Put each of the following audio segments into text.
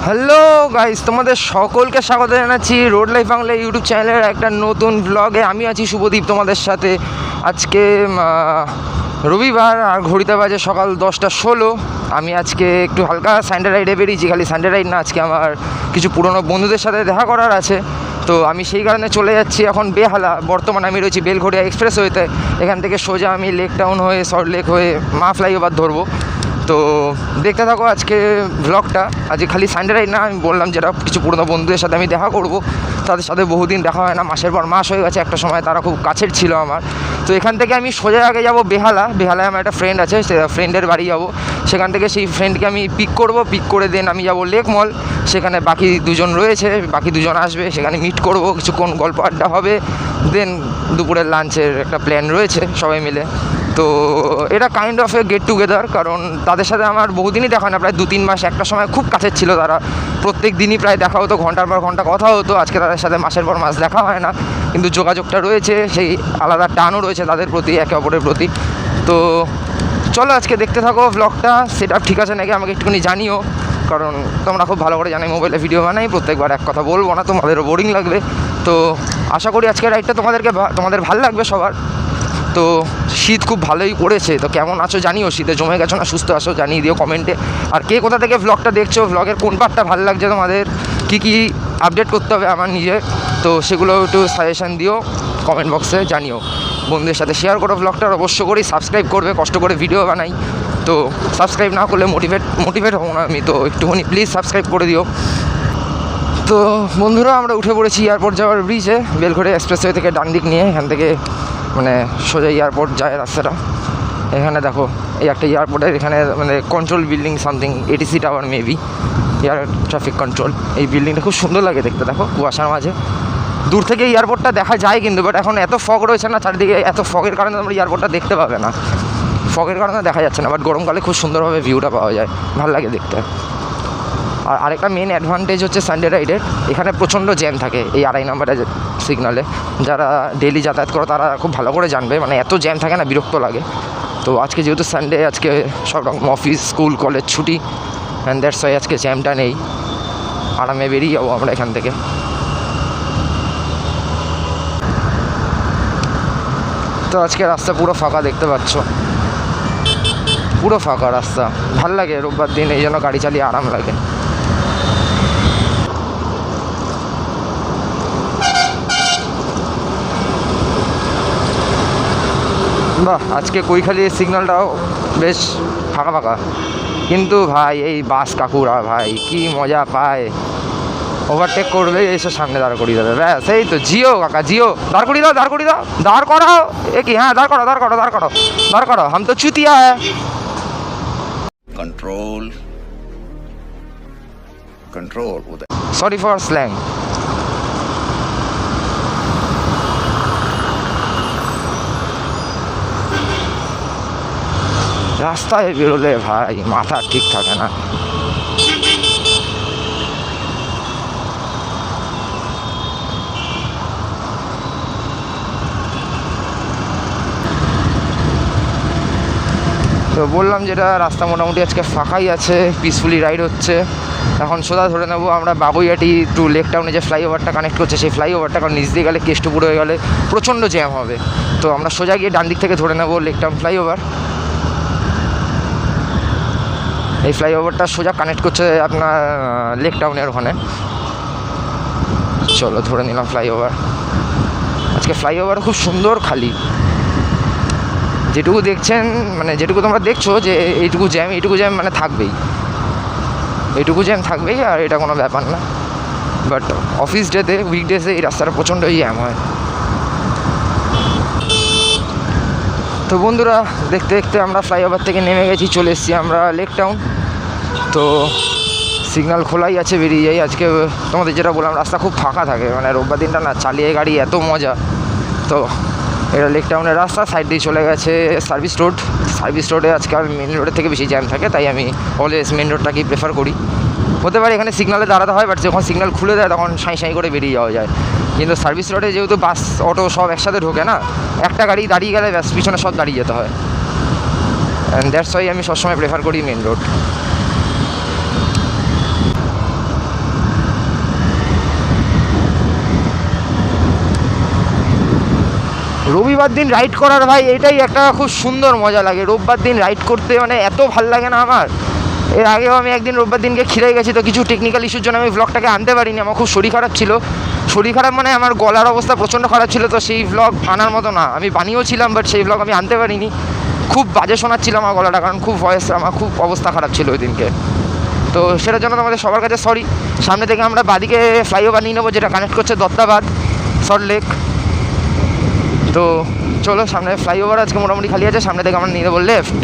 Hello guys, তোমাদের সকলকে স্বাগত জানাচ্ছি রোড লাইফ বাংলা ইউটিউব চ্যানেলের একটা নতুন ব্লগে। আমি আছি শুভদীপ তোমাদের সাথে। আজকে রবিবার আর ঘড়িতে বাজে সকাল 10:16। আমি আজকে একটু হালকা সানডে রাইডে বেরিয়েছি। খালি সানডে রাইড না, আজকে আমার কিছু পুরনো বন্ধুদের সাথে দেখা করার আছে। তো আমি সেই কারণে চলে যাচ্ছি এখন বেহালা। বর্তমানে আমি রয়েছি বেলঘড়িয়া এক্সপ্রেসওয়েতে। এখান থেকে সোজা আমি লেক টাউন হয়ে সল্টলেক হয়ে মা ফ্লাইওভার ধরবো। তো দেখতে থাকো আজকে ব্লগটা। আজকে খালি সানডে রাইড না, আমি বললাম যেটা কিছু পুরনো বন্ধুদের সাথে আমি দেখা করব। তাদের সাথে বহুদিন দেখা হয় না, মাসের পর মাস হয়ে গেছে। একটা সময় তারা খুব কাছের ছিল আমার। তো এখান থেকে আমি সোজা আগে যাব বেহালায় আমার একটা ফ্রেন্ড আছে, সে ফ্রেন্ডের বাড়ি যাব। সেখান থেকে সেই ফ্রেন্ডকে আমি পিক করব, পিক করে দেন আমি যাব লেক মল। সেখানে বাকি দুজন রয়েছে, বাকি দুজন আসবে, সেখানে মিট করব, কিছুক্ষণ গল্প আড্ডা হবে। দেন দুপুরের লাঞ্চের একটা প্ল্যান রয়েছে সবাই মিলে। তো এটা kind of A get together, কারণ তাদের সাথে আমার বহুদিনই দেখা হয় না, প্রায় 2-3 মাস। একটা সময় খুব কাছের ছিল তারা, প্রত্যেক দিনই প্রায় দেখা হতো, ঘন্টার পর ঘন্টা কথা হতো। আজকে তাদের সাথে মাসের পর মাস দেখা হয় না, কিন্তু যোগাযোগটা রয়েছে, সেই আলাদা টানও রয়েছে তাদের প্রতি, একে অপরের প্রতি। তো চলো আজকে দেখতে থাকো ব্লগটা। সেটা ঠিক আছে নাকি আমাকে একটুখানি জানিও, কারণ তোমরা খুব ভালো করে জানি মোবাইলে ভিডিও বানাই, প্রত্যেকবার এক কথা বলবো না, তোমাদেরও বোরিং লাগবে। তো আশা করি আজকের রাইডটা তোমাদের ভালো লাগবে সবার। তো শীত খুব ভালোই পড়েছে, তো কেমন আছো জানিও, শীতে জমে গেছো না সুস্থ আছো জানিয়ে দিও কমেন্টে। আর কে কোথা থেকে ব্লগটা দেখছো, ব্লগের কোন পার্টটা ভালো লাগছে তোমাদের, কী আপডেট করতে হবে আমার নিজের, তো সেগুলো একটু সাজেশান দিও কমেন্ট বক্সে জানিও। বন্ধুদের সাথে শেয়ার করো ব্লগটার, অবশ্য করেই সাবস্ক্রাইব করবে, কষ্ট করে ভিডিও বানাই। তো সাবস্ক্রাইব না করলে মোটিভেট হবো না আমি, তো একটুখানি প্লিজ সাবস্ক্রাইব করে দিও। তো বন্ধুরা, আমরা উঠে পড়েছি এয়ারপোর্ট যাওয়ার ব্রিজে, বেলঘড়িয়া এক্সপ্রেসওয়ে থেকে ডান দিক নিয়ে। এখান থেকে মানে সোজা এয়ারপোর্ট যায় রাস্তাটা। এখানে দেখো, এই একটা এয়ারপোর্টের এখানে মানে control building something, ATC tower maybe, air traffic control. এই বিল্ডিংটা খুব সুন্দর লাগে দেখতে, দেখো কুয়াশার মাঝে। দূর থেকে এয়ারপোর্টটা দেখা যায় কিন্তু, বাট এখন এত ফগ রয়েছে না চারিদিকে, এত ফগের কারণে তোমরা এয়ারপোর্টটা দেখতে পাবে না, ফগের কারণে দেখা যাচ্ছে না। বাট গরমকালে খুব সুন্দরভাবে ভিউটা পাওয়া যায়, ভালো লাগে দেখতে। আর আরেকটা মেন অ্যাডভান্টেজ হচ্ছে সানডে রাইডের, এখানে প্রচণ্ড জ্যাম থাকে এই 2.5 নম্বরের সিগনালে। যারা ডেলি যাতায়াত করো তারা খুব ভালো করে জানবে, মানে এত জ্যাম থাকে না, বিরক্ত লাগে। তো আজকে যেহেতু সানডে, আজকে সব রকম অফিস স্কুল কলেজ ছুটি, অ্যান্ড দ্যাটস ওয়াই আজকে জ্যামটা নেই। আরামে বেরিয়ে যাবো আমরা এখান থেকে। তো আজকে রাস্তা পুরো ফাঁকা দেখতে পাচ্ছ, পুরো ফাঁকা রাস্তা। ভাল লাগে রোববার দিন, এই জন্য গাড়ি চালিয়ে আরাম লাগে। বাহ, আজকে কৈখালির সিগন্যালটাও বেশ ফাঁকা ফাঁকা, কিন্তু ভাই এই বাস কাকুরা ভাই কি মজা পায়, ওভারটেক করবে এসে সামনে দাঁড় করিয়ে দেবে, ব্যাস। এই তো জিও কাকা, জিও, দাঁড় করিয়ে দাও, দাঁড় করিয়ে দাও, দাঁড় করাও। এ কি, হ্যাঁ দাঁড় করো, দাঁড় করো, দাঁড় করো, দাঁড় করো, হাম তো চুতিয়া হ্যাঁ। Control sorry for slang. রাস্তায় বেরোলে ভাই মাথা ঠিক থাকে না। তো বললাম যেটা, রাস্তা মোটামুটি আজকে ফাঁকাই আছে, পিসফুলি রাইড হচ্ছে। এখন সোজা ধরে নেবো আমরা বাবুইয়াটি টু লেক টাউনে যে ফ্লাইওভারটা কানেক্ট করছে, সেই ফ্লাইওভারটা, কারণ নিচ দিয়ে গেলে কেষ্টপুর হয়ে গেলে প্রচণ্ড জ্যাম হবে। তো আমরা সোজা গিয়ে ডান দিক থেকে ধরে নেবো লেক টাউন ফ্লাইওভার। এই ফ্লাইওভারটা সোজা কানেক্ট করছে আপনার লেক টাউনের ওখানে। চলো ধরে নিলাম ফ্লাইওভার। আজকে ফ্লাইওভার খুব সুন্দর খালি, যেটুকু দেখছেন মানে যেটুকু তোমরা দেখছো যে এইটুকু জ্যাম মানে থাকবেই, এইটুকু জ্যাম থাকবেই, আর এটা কোনো ব্যাপার না। বাট অফিস ডেতে, উইকডেজে এই রাস্তাটা প্রচণ্ডই জ্যাম হয়। তো বন্ধুরা, দেখতে দেখতে আমরা ফ্লাইওভার থেকে নেমে গেছি, চলে এসেছি আমরা লেক টাউন। তো সিগন্যাল খোলাই আছে, বেরিয়ে যাই। আজকে তোমাদের যেটা বললাম, রাস্তা খুব ফাঁকা থাকে, মানে রোববার দিনটা না চালিয়ে গাড়ি এত মজা। তো এটা লেক টাউনের রাস্তা, সাইড দিয়ে চলে গেছে সার্ভিস রোডে আজকাল মেন রোডের থেকে বেশি জ্যাম থাকে, তাই আমি অলওয়েজ মেন রোডটাকেই প্রেফার করি। হতে পারে এখানে সিগনালে দাঁড়াতে হয়, বাট যখন সিগন্যাল খুলে দেয় তখন সাঁই করে বেরিয়ে যাওয়া যায়। কিন্তু সার্ভিস রোডে যেহেতু বাস অটো সব একসাথে ঢোকে না, একটা গাড়ি দাঁড়িয়ে গেলে ব্যাস পিছনে সব দাঁড়িয়ে যেতে হয়, অ্যান্ড দ্যাটস ওয়াই আমি সবসময় প্রেফার করি মেন রোড। রবিবার দিন রাইড করার ভাই এটাই একটা খুব সুন্দর মজা লাগে। রোববার দিন রাইড করতে মানে এত ভাল লাগে না আমার। এর আগেও আমি একদিন রোববার দিনকে খিরাই গেছি, তো কিছু টেকনিক্যাল ইস্যুর জন্য আমি ভ্লগটাকে আনতে পারিনি। আমার খুব শরীর খারাপ ছিল, শরীর খারাপ মানে আমার গলার অবস্থা প্রচণ্ড খারাপ ছিল, তো সেই ভ্লগ আনার মতো না। আমি বানিয়েও ছিলাম, বাট সেই ভ্লগ আমি আনতে পারিনি। খুব বাজে শোনাচ্ছিল আমার গলাটা, কারণ খুব ভয়েস, আমার খুব অবস্থা খারাপ ছিল ওই দিনকে। তো সেটার জন্য তোমাদের সবার কাছে সরি। সামনে থেকে আমরা বাদিকে ফ্লাইওভার নিয়ে নেবো, যেটা কানেক্ট করছে দত্তাবাদ সল্টলেক। তো চলো, সামনে ফ্লাইওভার আজকে মোটামুটি খালি আছে, সামনে থেকে আমরা নিয়ে নেবো লেফট।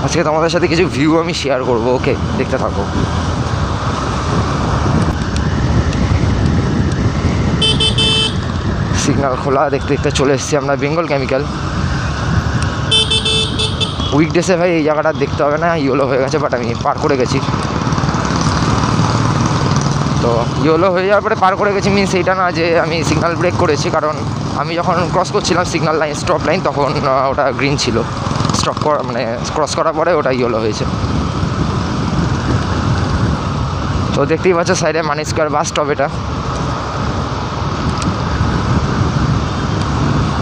আজকে তোমাদের সাথে কিছু ভিউ আমি শেয়ার করবো, ওকে দেখতে থাকো। সিগন্যাল খোলা দেখতে দেখতে চলে এসেছি আমরা বেঙ্গল কেমিক্যাল। উইকডেসে ভাই এই জায়গাটা দেখতে হবে না, ইয়েলো হয়ে গেছে, বাট আমি পার করে গেছি। তো ইয়েলো হয়ে যাওয়ার পরে পার করে গেছি মিনস এইটা না যে আমি সিগন্যাল ব্রেক করেছি, কারণ আমি যখন ক্রস করছিলাম সিগন্যাল লাইন, স্টপ লাইন, তখন ওটা গ্রিন ছিল। স্টপ করা মানে ক্রস করার পরে ওটা ইয়েলো হয়েছে। তো দেখতেই পাচ্ছ সাইডে মানি স্কোয়ার বাস স্টপ। এটা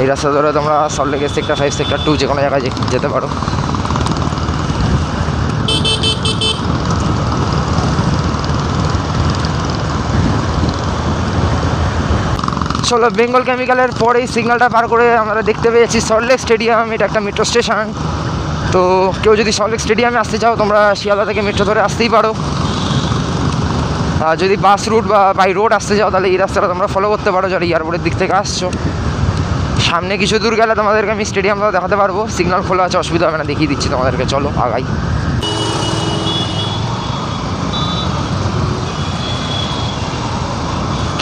এই রাস্তা ধরে তোমরা সল্টলেকের সেক্টর 5 সেক্টর 2 যে কোনো জায়গায় যেতে পারো। চলো, বেঙ্গল কেমিক্যালের পরেই সিগন্যালটা পার করে আমরা দেখতে পেয়েছি সল্টলেক স্টেডিয়াম। এটা একটা মেট্রো স্টেশন। তো কেউ যদি সল্টলেক স্টেডিয়ামে আসতে চাও, তোমরা শিয়ালদা থেকে মেট্রো ধরে আসতেই পারো। আর যদি বাস রুট বা বাই রোড আসতে চাও, তাহলে এই রাস্তাটা তোমরা ফলো করতে পারো, যারা এয়ারপোর্টের দিক থেকে আসছো। সামনে কিছু দূর গেলে তোমাদেরকে আমি স্টেডিয়ামটা দেখাতে পারবো। সিগন্যাল খোলা আছে, অসুবিধা হবে না, দেখিয়ে দিচ্ছি তোমাদেরকে। চলো আগাই।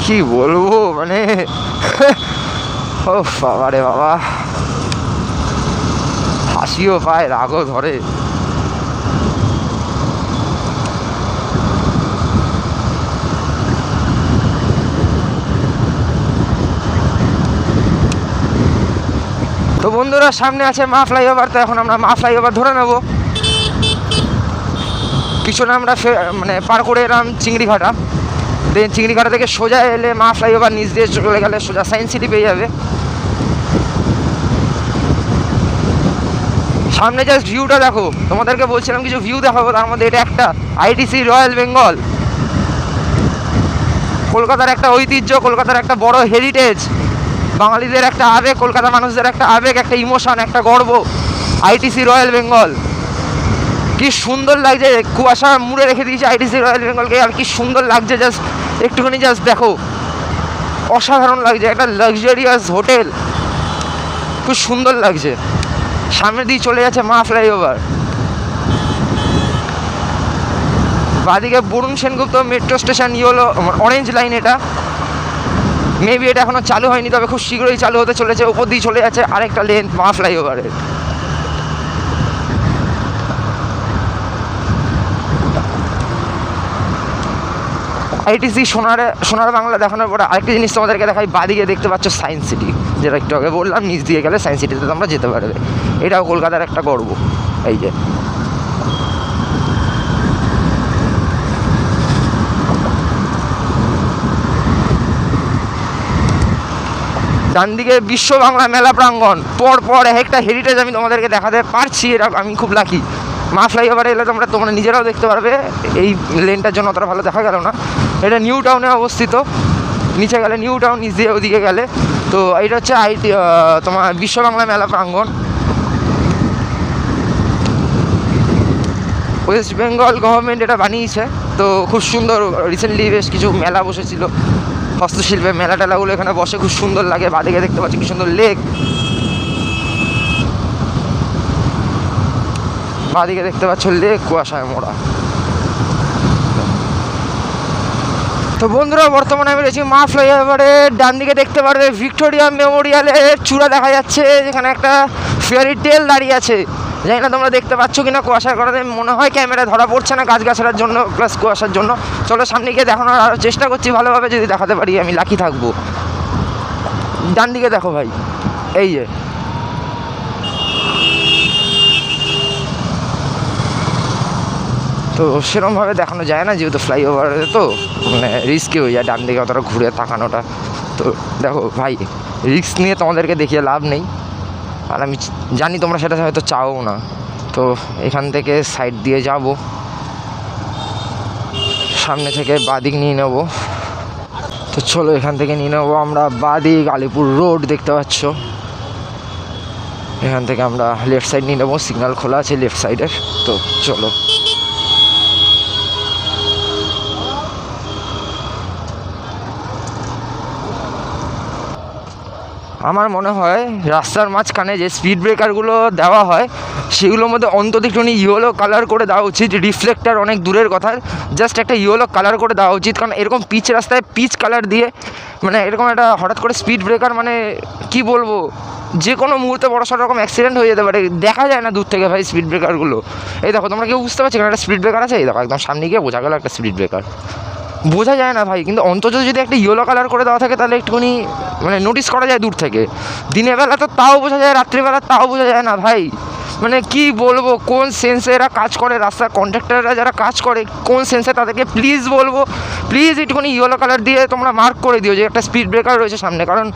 কি বলবো মানে ও বাবা রে বাবা, হাসিও পায়, রাগও ধরে। তো বন্ধুরা, সামনে আছে মা ফ্লাইওভার। তো এখন আমরা মা ফ্লাইওভার ধরে নেব। পিছনে আমরা মানে পার করে এলাম চিংড়িঘাটা। দেন চিংড়িঘাটা থেকে সোজা এলে মা ফ্লাইওভার নিচ দিয়ে চলে গেলে সোজা সায়েন্স সিটি পেয়ে যাবে। সামনে জাস্ট ভিউটা দেখো, তোমাদেরকে বলছিলাম কিছু ভিউ দেখাবো, তার মধ্যে এটা একটা আইটিসি রয়্যাল বেঙ্গল। কলকাতার একটা ঐতিহ্য, কলকাতার একটা বড় হেরিটেজ, বাঙালিদের একটা আবেগ, কলকাতা মানুষদের একটা আবেগ, একটা ইমোশন, একটা গর্ব। আইটিসি রয়্যাল বেঙ্গল কি সুন্দর লাগছে, কুয়াশা মুড়ে রেখে দিয়েছে আইটিসি রয়্যাল বেঙ্গলকে। আর কি সুন্দর লাগছে, জাস্ট একটুখানি জাস্ট দেখো, অসাধারণ লাগছে। একটা লাক্সারিয়াস হোটেল, খুব সুন্দর লাগছে। সামনে দিয়ে চলে যাচ্ছে মা ফ্লাইওভার। বাদিকে Barun Sengupta metro station, yellow orange line. এটা মেবি এটা এখনও চালু হয়নি, তবে খুব শীঘ্রই চালু হতে চলেছে। উপর দিয়ে চলে যাচ্ছে আরেকটা লেন মা ফ্লাইওভারের। আইটিসি সোনার বাংলা দেখানোর পরে আরেকটা জিনিস তোমাদেরকে দেখাই। বাদিকে দেখতে পাচ্ছ সায়েন্স সিটি, যেটা একটু আগে বললাম, নিচ দিয়ে গেলে সায়েন্স সিটিতে তোমরা যেতে পারবে। এটাও কলকাতার একটা গর্ব। এই যে ডান দিকে বিশ্ব বাংলা মেলা প্রাঙ্গণ, পর একটা হেরিটেজ আমি তোমাদেরকে দেখাতে পারছি। এটা আমি খুব লাকি। মা ফ্লাইওভারে এলে তোমরা নিজেরাও দেখতে পারবে। এই লেনটার জন্য অতটা ভালো দেখা গেল না। এটা নিউ টাউনে অবস্থিত। নিচে গেলে নিউ টাউন, নিচ দিয়ে ওদিকে গেলে। তো এটা হচ্ছে তোমার বিশ্ব বাংলা মেলা প্রাঙ্গণ। ওয়েস্ট বেঙ্গল গভর্নমেন্ট এটা বানিয়েছে। তো খুব সুন্দর, রিসেন্টলি বেশ কিছু মেলা বসেছিল, হস্তশিল্পের মেলা টেলাগুলো এখানে বসে, খুব সুন্দর লাগে। বাদিকে দেখতে পাচ্ছি কি সুন্দর লেক, বাদিকে দেখতে পাচ্ছ লেক কুয়াশায় মোড়া। তো তো বন্ধুরা বর্তমানে আমি রয়েছি মা ফ্লাইওভারে, ডান দিকে দেখতে পারবে ভিক্টোরিয়া মেমোরিয়ালের চূড়া দেখা যাচ্ছে, যেখানে একটা ফেয়ারি টেল দাঁড়িয়ে আছে। জানি না তোমরা দেখতে পাচ্ছ কিনা, কুয়াশার কারণে মনে হয় ক্যামেরা ধরা পড়ছে না, গাছগাছড়ার জন্য প্লাস কুয়াশার জন্য। চলো সামনে গিয়ে দেখানোর আরও চেষ্টা করছি ভালোভাবে, যদি দেখাতে পারি আমি লাকি থাকবো। ডান দিকে দেখো ভাই, এই যে তো সেরকমভাবে দেখানো যায় না, যেহেতু ফ্লাইওভারে তো মানে রিস্কি হয়ে যায় ডান দিকে অতটা ঘুরে তাকানোটা। তো দেখো ভাই, রিস্ক নিয়ে তোমাদেরকে দেখিয়ে লাভ নেই, আর আমি জানি তোমরা সেটা হয়তো চাও না। তো এখান থেকে সাইড দিয়ে যাব, সামনে থেকে বাদিক নিয়ে নেব। তো চলো এখান থেকে নিয়ে নেবো আমরা বাদিক, আলিপুর রোড দেখতে পাচ্ছ। এখান থেকে আমরা লেফট সাইড নিয়ে নেবো, সিগন্যাল খোলা আছে লেফট সাইডের। তো চলো, আমার মনে হয় রাস্তার মাঝখানে যে স্পিড ব্রেকারগুলো দেওয়া হয় সেগুলোর মধ্যে অন্তত একটুখানি ইয়েলো কালার করে দেওয়া উচিত। রিফ্লেক্টার অনেক দূরের কথা, জাস্ট একটা ইয়েলো কালার করে দেওয়া উচিত। কারণ এরকম পিচ রাস্তায় পিচ কালার দিয়ে মানে এরকম একটা হঠাৎ করে স্পিড ব্রেকার, মানে কি বলবো, যে কোনো মুহূর্তে বড় সড়ো রকম অ্যাক্সিডেন্ট হয়ে যেতে পারে। দেখা যায় না দূর থেকে ভাই স্পিড ব্রেকারগুলো। এই দেখো, তোমরা কেউ বুঝতে পারছো একটা স্পিড ব্রেকার আছে? এই দেখো একদম সামনে গিয়ে বোঝা গেল একটা স্পিড ব্রেকার, বোঝা যায় না ভাই। কিন্তু অন্তত যদি একটা ইয়েলো কালার করে দেওয়া থাকে তাহলে একটুখানি মানে নোটিস করা যায় দূর থেকে। দিনের বেলা তো তাও বোঝা যায়, রাত্রিবেলা তাও বোঝা যায় না ভাই। মানে কি বলবো, কোন সেন্সে এরা কাজ করে, রাস্তার কন্ট্রাক্টররা যারা কাজ করে কোন সেন্সে, তাদেরকে প্লিজ বলবো, প্লিজ একটুখানি ইয়েলো কালার দিয়ে তোমরা মার্ক করে দিও যে একটা স্পিড ব্রেকার রয়েছে সামনে। কারণ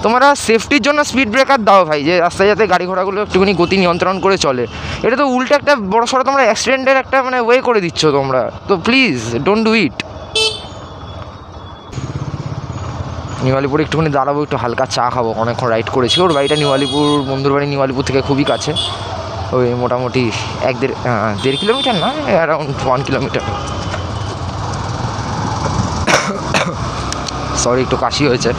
তোমরা সেফটির জন্য স্পিড ব্রেকার দাও ভাই, যে রাস্তায় যাতে গাড়ি ঘোড়াগুলো একটুখানি গতি নিয়ন্ত্রণ করে চলে। এটা তো উল্টে একটা বড় সড়ো তোমরা অ্যাক্সিডেন্টের একটা মানে ওয়ে করে দিচ্ছ তোমরা। তো please don't do it. New Alipore একটুখানি দাঁড়াবো, একটু হালকা চা খাবো, অনেকক্ষণ রাইড করেছি। ওর বাড়িটা নিউ আলিপুর, বন্ধুর বাড়ি নিউ আলিপুর থেকে খুবই কাছে, ওই মোটামুটি 1-1.5 কিলোমিটার না, অ্যারাউন্ড 1 কিলোমিটার। সরি, একটু কাশি হয়েছে।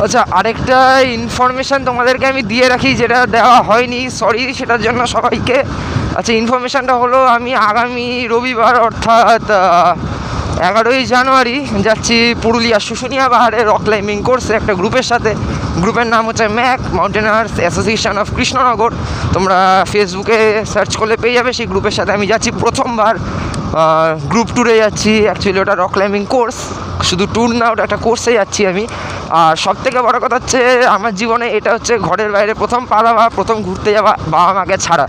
আচ্ছা, আরেকটা ইনফরমেশান তোমাদেরকে আমি দিয়ে রাখি, যেটা দেওয়া হয়নি, সরি সেটার জন্য সবাইকে। আচ্ছা, ইনফরমেশানটা হলো আমি আগামী রবিবার অর্থাৎ 11ই জানুয়ারি যাচ্ছি পুরুলিয়া শুশুনিয়া পাহাড়ে রক ক্লাইম্বিং কোর্সে একটা গ্রুপের সাথে। গ্রুপের নাম হচ্ছে ম্যাক মাউন্টেনার্স অ্যাসোসিয়েশন অফ কৃষ্ণনগর। তোমরা ফেসবুকে সার্চ করলে পেয়ে যাবে। সেই গ্রুপের সাথে আমি যাচ্ছি প্রথমবার, গ্রুপ ট্যুরে যাচ্ছি। অ্যাকচুয়ালি ওটা রক ক্লাইম্বিং কোর্স, শুধু ট্যুর না, ওটা একটা কোর্সে যাচ্ছি আমি। আর সবথেকে বড় কথা হচ্ছে আমার জীবনে এটা হচ্ছে ঘরের বাইরে প্রথম পা দেওয়া, প্রথম ঘুরতে যাওয়া বাবা মাকে ছাড়া।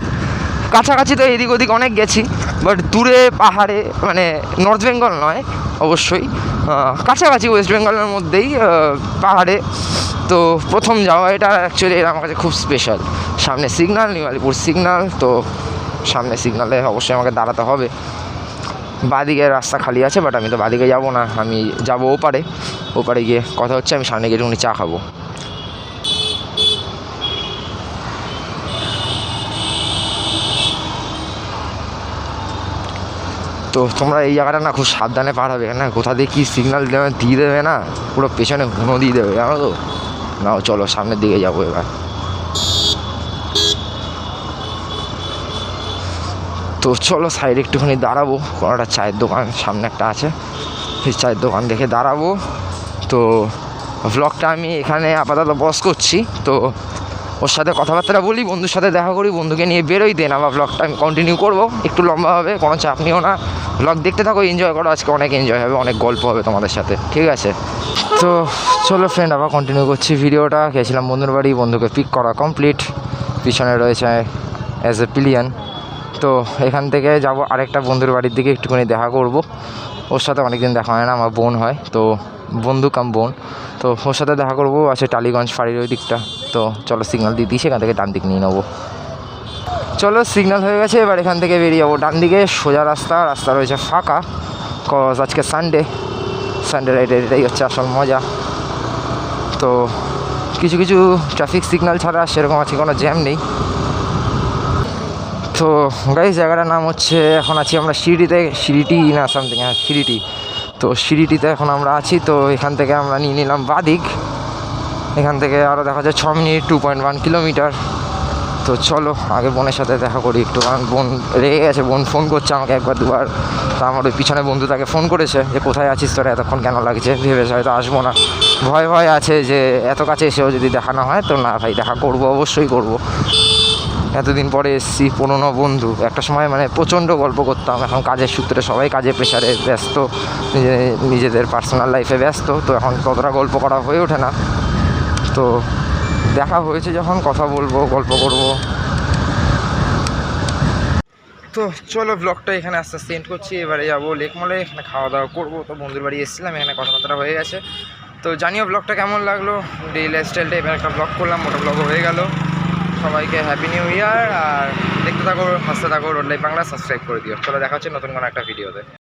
কাছাকাছি তো এদিক ওদিক অনেক গেছি, বাট দূরে পাহাড়ে, মানে নর্থ বেঙ্গল নয় অবশ্যই, কাছাকাছি ওয়েস্ট বেঙ্গলের মধ্যেই পাহাড়ে তো প্রথম যাওয়া। এটা অ্যাকচুয়ালি আমার কাছে খুব স্পেশাল। সামনে সিগন্যাল, নিউ আলিপুর সিগন্যাল, তো সামনে সিগন্যালে অবশ্যই আমাকে দাঁড়াতে হবে। বাদিকে রাস্তা খালি আছে, বাট আমি তো বাদিকে যাবো না, আমি যাবো ওপারে। ওপারে গিয়ে কথা হচ্ছে, আমি সামনে গিয়ে একটুখানি চা খাবো। তো তোমরা এই জায়গাটা না খুব সাবধানে পার হবে না, কোথা দিয়ে কী সিগন্যাল দিয়ে দেবে না, পুরো পেছনে ঘুনো দিয়ে দেবে, জানো তো। নাও চলো সামনের দিকে যাবো এবার। তো চলো সাইডে একটুখানি দাঁড়াবো, কোনো একটা চায়ের দোকান সামনে একটা আছে, সেই চায়ের দোকান দেখে দাঁড়াবো। তো ভ্লগটা আমি এখানে আপাতত বস করছি। তো ওর সাথে কথাবার্তা বলি, বন্ধুর সাথে দেখা করি, বন্ধুকে নিয়ে বেরোই, দেন আবার ভ্লগটা আমি কন্টিনিউ করবো। একটু লম্বা হবে, কোনো চাপ নিও না, ভ্লগ দেখতে থাকো, এনজয় করো। আজকে অনেক এনজয় হবে, অনেক গল্প হবে তোমাদের সাথে, ঠিক আছে? তো চলো ফ্রেন্ড, আবার কন্টিনিউ করছি ভিডিওটা। গেছিলাম বন্ধুর বাড়ি, বন্ধুকে পিক করা কমপ্লিট, পিছনে রয়েছে অ্যাজ এ পিলিয়ন। তো এখান থেকে যাব আরেকটা বন্ধুর বাড়ির দিকে, একটুখানি দেখা করব। ওর সাথে অনেকদিন দেখা হয় না, আমার বোন হয়, তো বন্ধু কাম বোন। তো ওর সাথে দেখা করবো, আছে টালিগঞ্জ ফাঁড়ির ওই দিকটা। তো চলো সিগন্যাল দিয়ে দিই, সেখান থেকে ডান দিক নিয়ে নেবো। চলো সিগন্যাল হয়ে গেছে, এবার এখান থেকে বেরিয়ে যাবো ডান দিকে, সোজা রাস্তা। রাস্তা রয়েছে ফাঁকা, কজ আজকে সানডে রাইডের এটাই হচ্ছে আসল মজা। তো কিছু কিছু ট্রাফিক সিগন্যাল ছাড়া সেরকম আছে কোনো জ্যাম নেই। তো গাইস, জায়গাটার নাম হচ্ছে, এখন আছি আমরা সিরিটি না সামথিং, হ্যাঁ সিরিটি। তো সিরিটিতে এখন আমরা আছি। তো এখান থেকে আমরা নিয়ে নিলাম বাদিক। এখান থেকে আরও দেখা যায় 6 মিনিট, 2.1 কিলোমিটার। তো চলো আগে বোনের সাথে দেখা করি একটু, কারণ বোন রেগে গেছে। বোন ফোন করছে আমাকে একবার দুবার, তো আমার ওই পিছনে বন্ধু তাকে ফোন করেছে যে কোথায় আছিস তোরা, এতক্ষণ কেন লাগছে, ভেবেছে হয়তো আসবো না, ভয় ভয় আছে যে এত কাছে এসেও যদি দেখা না হয়। তো না ভাই, দেখা করব, অবশ্যই করব। এতদিন পরে এসেছি, পুরনো বন্ধু। একটা সময় মানে প্রচণ্ড গল্প করতাম, এখন কাজের সূত্রে সবাই কাজে প্রেশারে ব্যস্ত, নিজেদের পার্সোনাল লাইফে ব্যস্ত, তো এখন ততটা গল্প করা হয়ে ওঠে না। তো দেখা হয়েছে যখন কথা বলবো, গল্প করব। তো চলো ব্লগটা এখানে আস্তে আস্তে এন্ড করছি। এবারে যাবো লেকমলে, এখানে খাওয়া দাওয়া করবো। তো বন্ধুর বাড়ি এসেছিলাম, এখানে কথাবার্তা হয়ে গেছে। তো জানিও ব্লগটা কেমন লাগলো। ডেইলি লাইফস্টাইল টাইপের একটা ব্লগ করলাম, মোটো ব্লগও হয়ে গেল। সবাইকে হ্যাপি নিউ ইয়ার, আর দেখতে থাকো, হাসতে থাকো রোড লাইফ বাংলা, সাবস্ক্রাইব করে দিও। চলো দেখা হচ্ছে নতুন কোনো একটা ভিডিওতে।